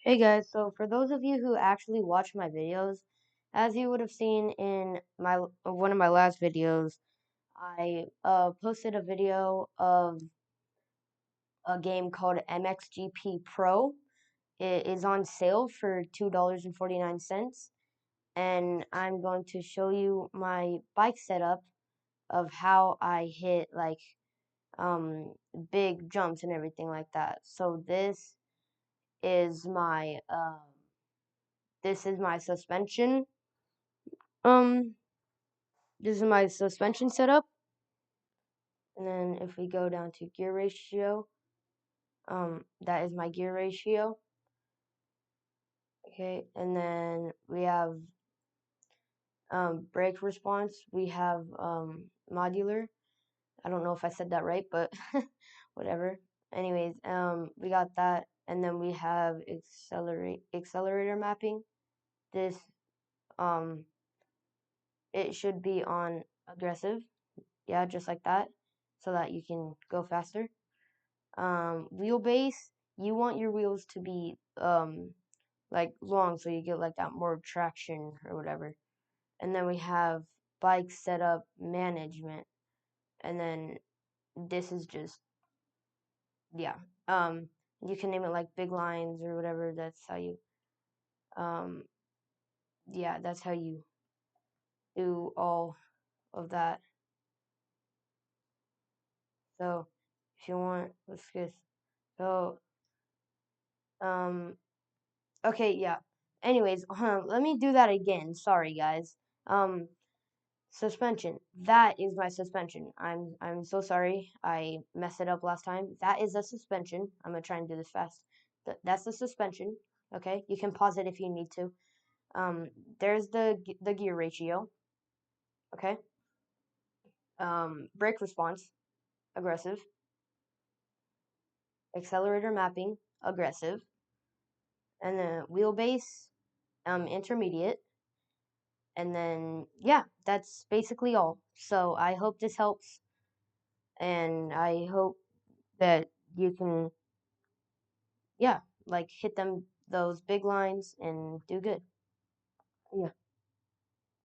Hey guys, so for those of you who actually watch my videos, as you would have seen in one of my last videos, I posted a video of a game called MXGP Pro. It is on sale for $2.49, and I'm going to show you my bike setup of how I hit like um big jumps and everything like that. So is my this is my suspension. Um, this is my suspension setup. And then if we go down to gear ratio, that is my gear ratio. Okay, and then we have brake response. We have modular. I don't know if I said that right, but whatever. Anyways, we got that, and then we have accelerator mapping. This um, it should be on aggressive, yeah, just like that, so that you can go faster. Wheelbase, you want your wheels to be like long so you get like that more traction or whatever. And then we have bike setup management, and then this is just, yeah, um you can name it like big lines or whatever. That's how you um yeah, that's how you do all of that. So if you want, let's get so um okay, yeah. Anyways, let me do that again. Sorry, guys. Um, Suspension. That is my suspension. I'm so sorry. I messed it up last time. That is a suspension. I'm gonna try and do this fast. That's the suspension. Okay, you can pause it if you need to. There's the gear ratio. Okay. Brake response, aggressive. Accelerator mapping, aggressive. And then wheelbase, intermediate. And then, yeah, that's basically all. So I hope this helps, and I hope that you can, yeah, like hit those big lines and do good. Yeah.